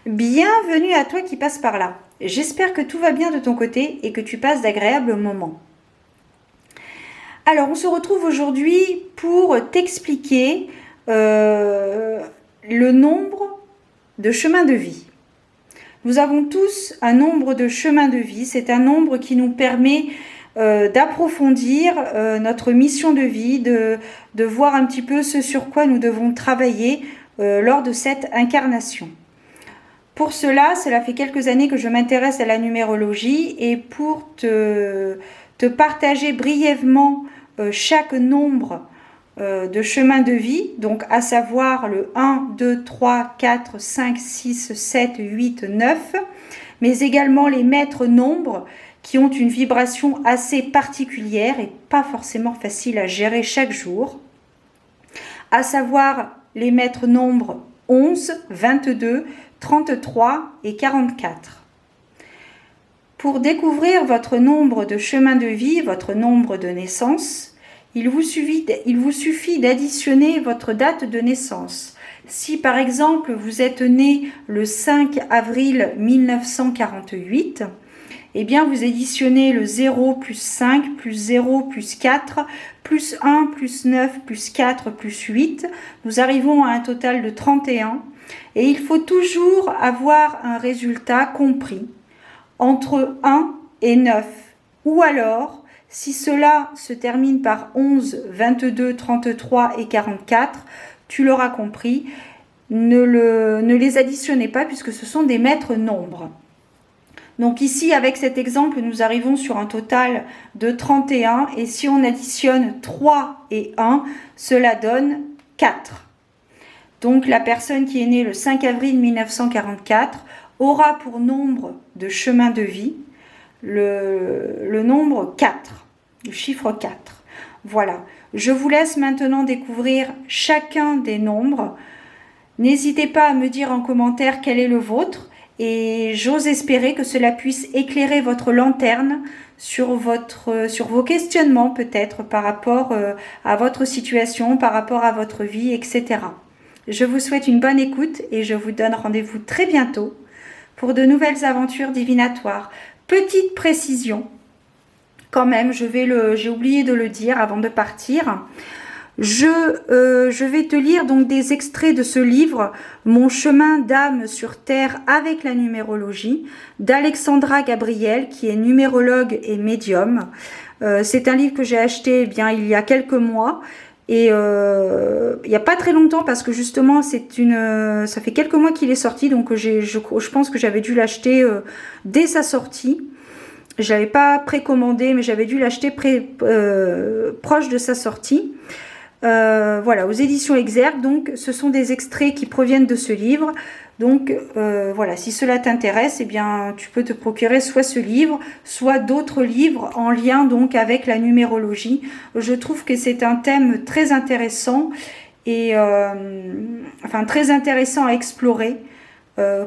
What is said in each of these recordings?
Bienvenue à toi qui passe par là. J'espère que tout va bien de ton côté et que tu passes d'agréables moments. Alors, on se retrouve aujourd'hui pour t'expliquer le nombre de chemins de vie. Nous avons tous un nombre de chemins de vie. C'est un nombre qui nous permet d'approfondir notre mission de vie, de voir un petit peu ce sur quoi nous devons travailler lors de cette incarnation. Pour cela fait quelques années que je m'intéresse à la numérologie et pour te partager brièvement chaque nombre de chemins de vie, donc à savoir le 1, 2, 3, 4, 5, 6, 7, 8, 9, mais également les maîtres nombres qui ont une vibration assez particulière et pas forcément facile à gérer chaque jour, à savoir les maîtres nombres 11, 22, 33 et 44. Pour découvrir votre nombre de chemins de vie, votre nombre de naissance, il vous suffit d'additionner votre date de naissance. Si par exemple vous êtes né le 5 avril 1948, eh bien vous additionnez le 0 plus 5 plus 0 plus 4 plus 1 plus 9 plus 4 plus 8. Nous arrivons à un total de 31. Et il faut toujours avoir un résultat compris entre 1 et 9. Ou alors, si cela se termine par 11, 22, 33 et 44, tu l'auras compris, ne les additionnez pas puisque ce sont des maîtres nombres. Donc ici, avec cet exemple, nous arrivons sur un total de 31. Et si on additionne 3 et 1, cela donne 4. Donc la personne qui est née le 5 avril 1944 aura pour nombre de chemins de vie le nombre 4, le chiffre 4. Voilà, je vous laisse maintenant découvrir chacun des nombres. N'hésitez pas à me dire en commentaire quel est le vôtre et j'ose espérer que cela puisse éclairer votre lanterne sur vos questionnements peut-être par rapport à votre situation, par rapport à votre vie, etc. Je vous souhaite une bonne écoute et je vous donne rendez-vous très bientôt pour de nouvelles aventures divinatoires. Petite précision, quand même, j'ai oublié de le dire avant de partir. Je vais te lire donc des extraits de ce livre, Mon chemin d'âme sur terre avec la numérologie, d'Alexandra Gabriel, qui est numérologue et médium. C'est un livre que j'ai acheté il y a quelques mois. Et il n'y a pas très longtemps parce que justement ça fait quelques mois qu'il est sorti, donc je pense que j'avais dû l'acheter dès sa sortie. Je l'avais pas précommandé, mais j'avais dû l'acheter proche de sa sortie. Voilà, aux éditions Exergue. Donc ce sont des extraits qui proviennent de ce livre. Donc voilà, si cela t'intéresse, eh bien tu peux te procurer soit ce livre, soit d'autres livres en lien donc avec la numérologie. Je trouve que c'est un thème très intéressant et très intéressant à explorer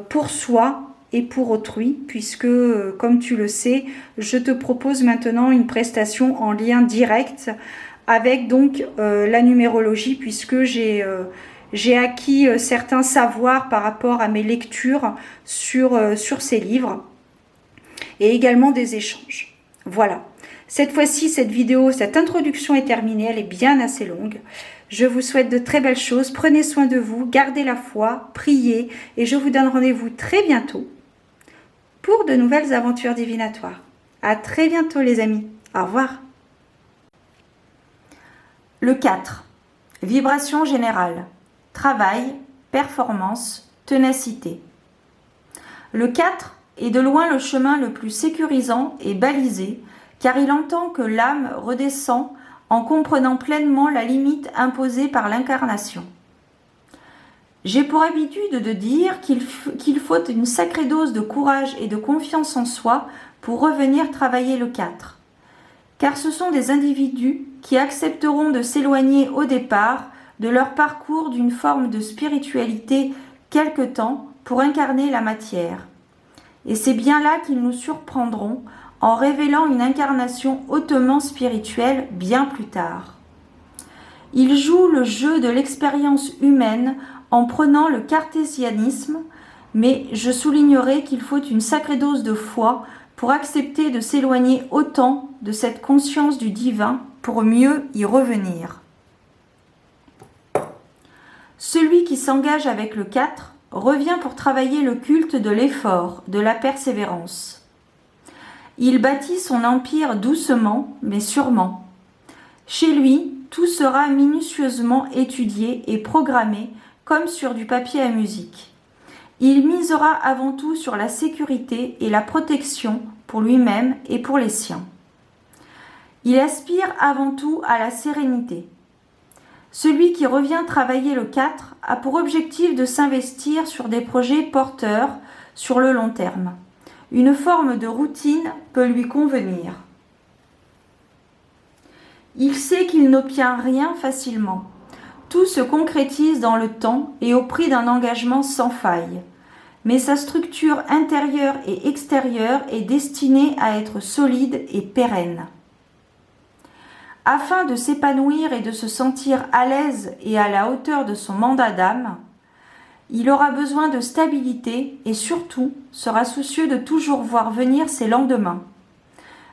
pour soi et pour autrui, puisque comme tu le sais, je te propose maintenant une prestation en lien direct avec donc la numérologie, puisque j'ai acquis certains savoirs par rapport à mes lectures sur ces livres et également des échanges. Voilà. Cette fois-ci, cette vidéo, cette introduction est terminée. Elle est bien assez longue. Je vous souhaite de très belles choses. Prenez soin de vous, gardez la foi, priez et je vous donne rendez-vous très bientôt pour de nouvelles aventures divinatoires. À très bientôt les amis. Au revoir. Le 4. Vibration générale. Travail, performance, ténacité. Le 4 est de loin le chemin le plus sécurisant et balisé, car il entend que l'âme redescend en comprenant pleinement la limite imposée par l'incarnation. J'ai pour habitude de dire qu'il faut une sacrée dose de courage et de confiance en soi pour revenir travailler le 4. Car ce sont des individus qui accepteront de s'éloigner au départ de leur parcours d'une forme de spiritualité quelque temps pour incarner la matière. Et c'est bien là qu'ils nous surprendront en révélant une incarnation hautement spirituelle bien plus tard. Ils jouent le jeu de l'expérience humaine en prenant le cartésianisme, mais je soulignerai qu'il faut une sacrée dose de foi pour accepter de s'éloigner autant de cette conscience du divin pour mieux y revenir. Celui qui s'engage avec le 4 revient pour travailler le culte de l'effort, de la persévérance. Il bâtit son empire doucement, mais sûrement. Chez lui, tout sera minutieusement étudié et programmé comme sur du papier à musique. Il misera avant tout sur la sécurité et la protection pour lui-même et pour les siens. Il aspire avant tout à la sérénité. Celui qui revient travailler le 4 a pour objectif de s'investir sur des projets porteurs sur le long terme. Une forme de routine peut lui convenir. Il sait qu'il n'obtient rien facilement. Tout se concrétise dans le temps et au prix d'un engagement sans faille. Mais sa structure intérieure et extérieure est destinée à être solide et pérenne. Afin de s'épanouir et de se sentir à l'aise et à la hauteur de son mandat d'âme, il aura besoin de stabilité et surtout sera soucieux de toujours voir venir ses lendemains.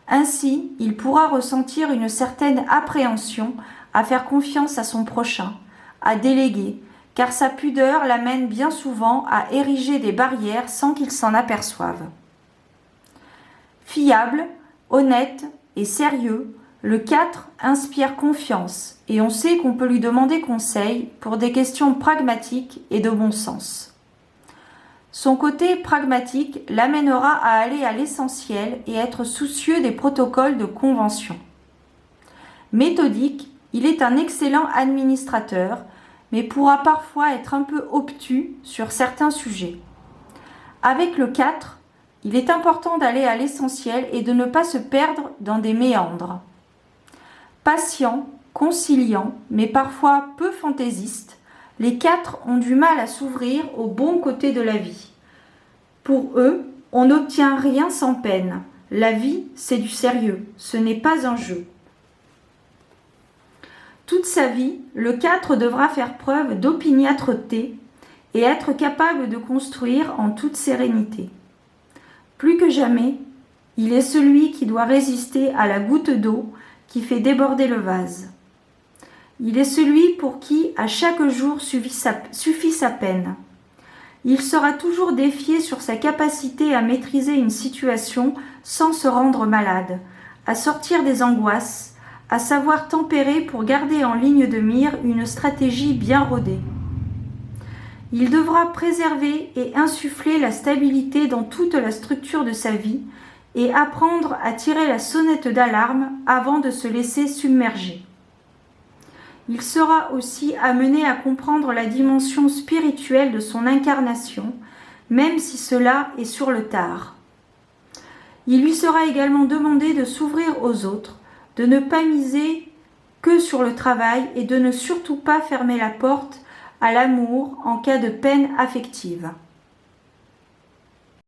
Ainsi, il pourra ressentir une certaine appréhension à faire confiance à son prochain, à déléguer, car sa pudeur l'amène bien souvent à ériger des barrières sans qu'il s'en aperçoive. Fiable, honnête et sérieux, le 4 inspire confiance et on sait qu'on peut lui demander conseil pour des questions pragmatiques et de bon sens. Son côté pragmatique l'amènera à aller à l'essentiel et être soucieux des protocoles de convention. Méthodique, il est un excellent administrateur, mais pourra parfois être un peu obtus sur certains sujets. Avec le 4, il est important d'aller à l'essentiel et de ne pas se perdre dans des méandres. Patient, conciliant, mais parfois peu fantaisiste, les 4 ont du mal à s'ouvrir au bon côté de la vie. Pour eux, on n'obtient rien sans peine. La vie, c'est du sérieux, ce n'est pas un jeu. Toute sa vie, le 4 devra faire preuve d'opiniâtreté et être capable de construire en toute sérénité. Plus que jamais, il est celui qui doit résister à la goutte d'eau qui fait déborder le vase. Il est celui pour qui à chaque jour suffit sa peine. Il sera toujours défié sur sa capacité à maîtriser une situation sans se rendre malade, à sortir des angoisses, à savoir tempérer pour garder en ligne de mire une stratégie bien rodée. Il devra préserver et insuffler la stabilité dans toute la structure de sa vie et apprendre à tirer la sonnette d'alarme avant de se laisser submerger. Il sera aussi amené à comprendre la dimension spirituelle de son incarnation, même si cela est sur le tard. Il lui sera également demandé de s'ouvrir aux autres, de ne pas miser que sur le travail et de ne surtout pas fermer la porte à l'amour en cas de peine affective.